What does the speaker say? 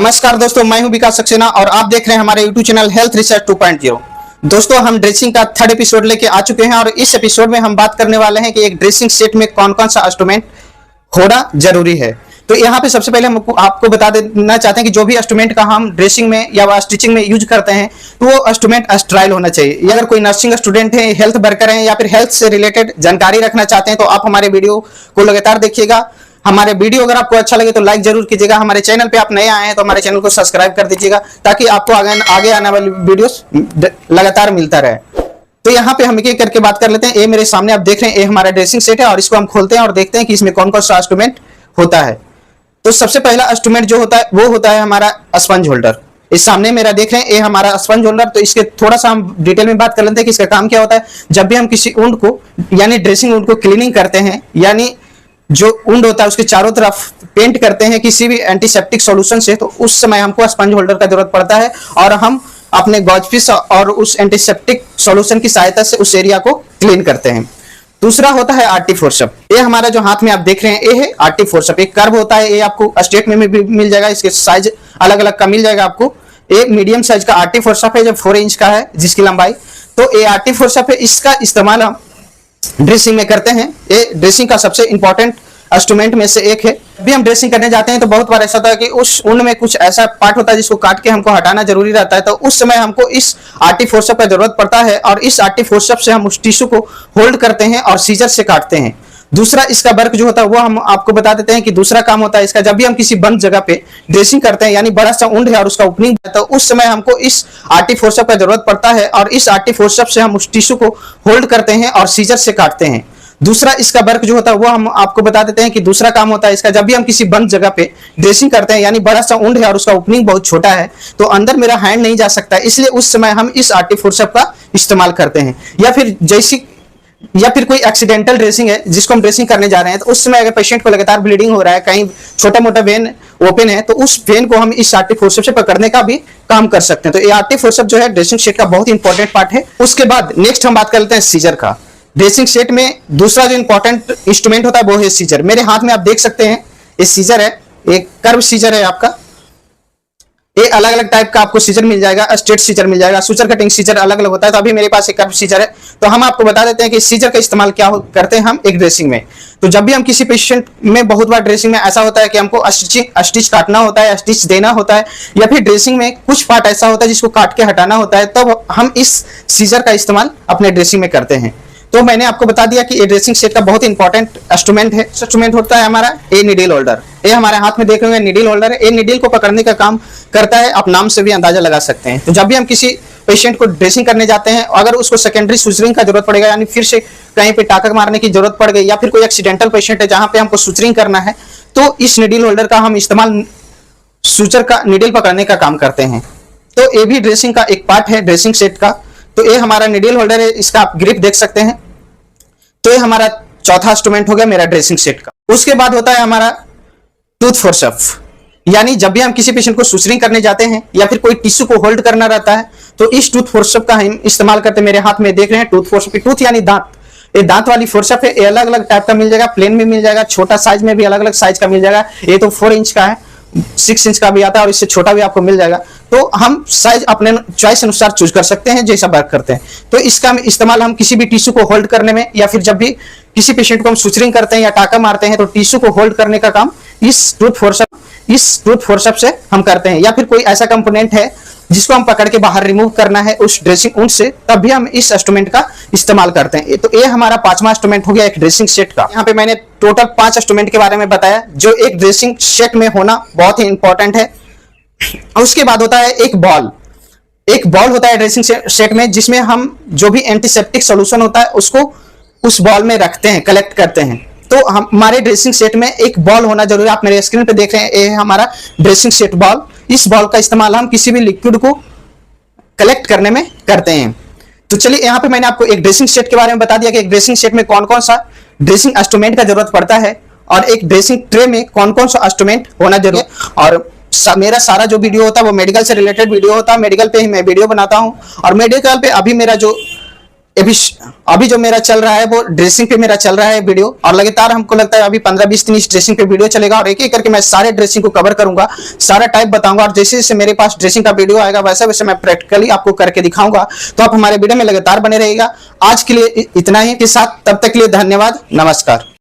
नमस्कार दोस्तों, मैं हूं विकास सक्सेना और आप देख रहे हैं हमारे YouTube चैनल हेल्थ रिसर्च 2.0। दोस्तों, हम ड्रेसिंग का थर्ड एपिसोड लेके आ चुके हैं और इस एपिसोड में हम बात करने वाले हैं कि एक ड्रेसिंग सेट में कौन कौन सा इंस्ट्रूमेंट होना जरूरी है। तो यहाँ पे सबसे पहले हम आपको बता देना चाहते हैं कि जो भी इंस्ट्रूमेंट का हम ड्रेसिंग में या स्टिचिंग में यूज करते हैं तो वो इंस्ट्रूमेंट स्टेराइल होना चाहिए। अगर कोई नर्सिंग स्टूडेंट है, हेल्थ वर्कर है या फिर हेल्थ से रिलेटेड जानकारी रखना चाहते हैं तो आप हमारे वीडियो को लगातार देखिएगा। हमारे वीडियो अगर आपको अच्छा लगे तो लाइक जरूर कीजिएगा। हमारे चैनल पे आप नए आए हैं तो हमारे चैनल को सब्सक्राइब कर दीजिएगा ताकि आपको आगे आने वाली वीडियोस लगातार मिलता रहे। तो यहाँ पे हम एक एक करके बात कर लेते हैं। ये मेरे सामने आप देख रहे हैं, ये हमारा ड्रेसिंग सेट है और इसको हम खोलते हैं और देखते हैं कि इसमें कौन कौन सा इंस्ट्रूमेंट होता है। तो सबसे पहला इंस्ट्रूमेंट जो होता है वो होता है हमारा स्पंज होल्डर। इस सामने मेरा देख रहे हैं, ये हमारा स्पंज होल्डर। तो इसके थोड़ा सा हम डिटेल में बात कर लेते हैं कि इसका काम क्या होता है। जब भी हम किसी वुंड को यानी ड्रेसिंग वुंड को क्लीनिंग करते हैं, यानी जो वुंड होता है उसके चारों तरफ पेंट करते हैं किसी भी एंटीसेप्टिक सॉल्यूशन से, तो उस समय हमको स्पंज होल्डर का जरूरत पड़ता है और हम अपने गॉजफिश और उस एंटीसेप्टिक सॉल्यूशन की सहायता से उस एरिया को क्लीन करते हैं। दूसरा होता है आरटी फोर्सप। ये हमारा जो हाथ में आप देख रहे हैं ये है आरटी फोर्सप। एक कर्व होता है, ये आपको स्टेट में भी मिल जाएगा। इसके साइज अलग अलग का मिल जाएगा आपको। एक मीडियम साइज का आरटी फोर्सप है जो 4 इंच का है जिसकी लंबाई। तो ये आरटी फोर्सप है, इसका इस्तेमाल हम ड्रेसिंग में करते हैं। ये ड्रेसिंग का सबसे इंपॉर्टेंट इंस्ट्रूमेंट में से एक है। भी हम ड्रेसिंग करने जाते हैं तो बहुत बार ऐसा होता है कि उस ऊन में कुछ ऐसा पार्ट होता है जिसको काट के हमको हटाना जरूरी रहता है। तो उस समय हमको इस आरटी फोर्सप का जरूरत पड़ता है और इस आरटी फोर्सप से हम उस टिश्यू को होल्ड करते हैं और सीजर से काटते हैं। दूसरा इसका वर्क जो होता है वो हम आपको बता देते हैं कि दूसरा काम होता है इसका। जब भी हम किसी बंद जगह पे ड्रेसिंग करते हैं, यानी बड़ा सा ऊंड है और उसका ओपनिंग है, तो उस समय हमको इस आरटी फोर्सप का जरूरत पड़ता है और इस आरटी फोर्सप से हम उस टिश्यू को होल्ड करते हैं और सीजर से काटते हैं। दूसरा इसका वर्क जो होता है वो हम आपको बता देते हैं कि दूसरा काम होता है इसका। जब भी हम किसी बंद जगह पे ड्रेसिंग करते हैं, यानी बड़ा सा ऊंड है और उसका ओपनिंग बहुत छोटा है, तो अंदर मेरा हैंड नहीं जा सकता, इसलिए उस समय हम इस आरटी फोर्सप का इस्तेमाल करते हैं। या फिर कोई एक्सीडेंटल ड्रेसिंग है जिसको हम ड्रेसिंग करने जा रहे हैं, तो उस समय अगर पेशेंट को लगातार ब्लीडिंग हो रहा है, कहीं छोटा मोटा वेन ओपन है, तो उस वेन को हम इस आरटी फोर्सप से पकड़ने का भी काम कर सकते हैं। तो ये आरटी फोर्सप जो है ड्रेसिंग सेट का बहुत इंपॉर्टेंट पार्ट है। उसके बाद नेक्स्ट हम बात कर लेते हैं सीजर का। ड्रेसिंग सेट में दूसरा जो इंपॉर्टेंट इंस्ट्रूमेंट होता है वो है सीजर। मेरे हाथ में आप देख सकते हैं ये सीजर है, एक कर्व सीजर है आपका। ये अलग अलग टाइप का आपको सीजर मिल जाएगा, स्ट्रेट सीजर मिल जाएगा, सुचर कटिंग सीजर अलग अलग होता है। तो अभी मेरे पास एक कर्व सीजर है, तो हम आपको बता देते हैं कि सीजर का इस्तेमाल क्या करते हैं हम एक ड्रेसिंग में। तो जब भी हम किसी पेशेंट में, बहुत बार ड्रेसिंग में ऐसा होता है कि हमको स्टिच काटना होता है, स्टिच देना होता है, या फिर ड्रेसिंग में कुछ पार्ट ऐसा होता है जिसको काट के हटाना होता है, तब हम इस सीजर का इस्तेमाल अपने ड्रेसिंग में करते हैं। तो मैंने आपको बता दिया कि ये ड्रेसिंग सेट का बहुत इंपॉर्टेंट इंस्ट्रूमेंट है। इंस्ट्रूमेंट होता है हमारा ये नीडल होल्डर। ये हमारे हाथ में देख रहे हैं नीडल होल्डर है। ये नीडल को पकड़ने का काम करता है, आप नाम से भी अंदाजा लगा सकते हैं। तो जब भी हम किसी पेशेंट को ड्रेसिंग करने जाते हैं, अगर उसको सेकेंडरी सुचरिंग का जरूरत पड़ेगा, यानी फिर से कहीं पे टाका मारने की जरूरत पड़ गई, या फिर कोई एक्सीडेंटल पेशेंट है जहां पे हमको सुचरिंग करना है, तो इस नीडल होल्डर का हम इस्तेमाल सुचर का नीडल पकड़ने का काम करते हैं। तो ये भी ड्रेसिंग का एक पार्ट है ड्रेसिंग सेट का। तो ये हमारा नीडल होल्डर है, इसका आप ग्रिप देख सकते हैं। तो ये हमारा चौथा इंस्ट्रूमेंट हो गया मेरा ड्रेसिंग सेट का। उसके बाद होता है हमारा टूथ फोर्सप, यानी जब भी हम किसी पेशेंट को सुचरिंग करने जाते हैं या फिर कोई टिश्यू को होल्ड करना रहता है, तो इस टूथ फोर्सप का हम इस्तेमाल करते हैं। मेरे हाथ में देख रहे हैं टूथ फोर्सप। टूथ यानी दांत, ये दांत वाली फोर्सप है। ये अलग अलग टाइप का मिल जाएगा, प्लेन में मिल जाएगा, छोटा साइज में भी अलग अलग साइज का मिल जाएगा। ये तो 4 इंच का है, 6 इंच का भी आता है और इससे छोटा भी आपको मिल जाएगा। तो हम साइज अपने चॉइस अनुसार चूज कर सकते हैं जैसा वर्क करते हैं। तो इसका इस्तेमाल हम किसी भी टिश्यू को होल्ड करने में, या फिर जब भी किसी पेशेंट को हम सुचरिंग करते हैं या टाका मारते हैं, तो टिश्यू को होल्ड करने का काम इस टूथ फोर्सप से हम करते हैं। या फिर कोई ऐसा कंपोनेंट है जिसको हम पकड़ के बाहर रिमूव करना है उस ड्रेसिंग वुंड से, तब भी हम इस इंस्ट्रूमेंट का इस्तेमाल करते हैं। तो ये हमारा 5वां इंस्ट्रूमेंट हो गया एक ड्रेसिंग सेट का। यहाँ पे मैंने टोटल 5 इंस्ट्रूमेंट के बारे में बताया जो एक ड्रेसिंग सेट में होना बहुत ही इंपॉर्टेंट है। उसके बाद होता है एक बॉल। एक बॉल होता है ड्रेसिंग सेट में, जिसमें हम जो भी एंटीसेप्टिक सॉल्यूशन होता है उसको उस बॉल में रखते हैं, कलेक्ट करते हैं। तो हमारे ड्रेसिंग सेट में एक बॉल होना जरूरी है। आप मेरे स्क्रीन पे देख रहे हैं, ये है हमारा ड्रेसिंग सेट बॉल। इस बॉल का इस्तेमाल हम किसी भी लिक्विड को कलेक्ट करने में करते हैं। तो चलिए, यहाँ पे मैंने आपको एक ड्रेसिंग सेट के बारे में बता दिया कि एक ड्रेसिंग सेट में कौन कौन सा ड्रेसिंग इंस्ट्रूमेंट का जरूरत पड़ता है और एक ड्रेसिंग ट्रे में कौन कौन सा इंस्ट्रूमेंट होना जरूरी है। और मेरा सारा जो वीडियो होता है वो मेडिकल से रिलेटेड वीडियो होता है। मेडिकल पे ही मैं वीडियो बनाता हूँ और मेडिकल पे अभी मेरा जो अभी जो मेरा चल रहा है वो ड्रेसिंग पे मेरा चल रहा है वीडियो, और लगातार हमको लगता है अभी 15-20 दिन इस ड्रेसिंग पे वीडियो चलेगा, और एक एक करके मैं सारे ड्रेसिंग को कवर करूंगा, सारा टाइप बताऊंगा, और जैसे जैसे मेरे पास ड्रेसिंग का वीडियो आएगा वैसे वैसे मैं प्रैक्टिकली आपको करके दिखाऊंगा। तो आप हमारे वीडियो में लगातार बने रहिएगा। आज के लिए इतना ही के साथ, तब तक के लिए धन्यवाद, नमस्कार।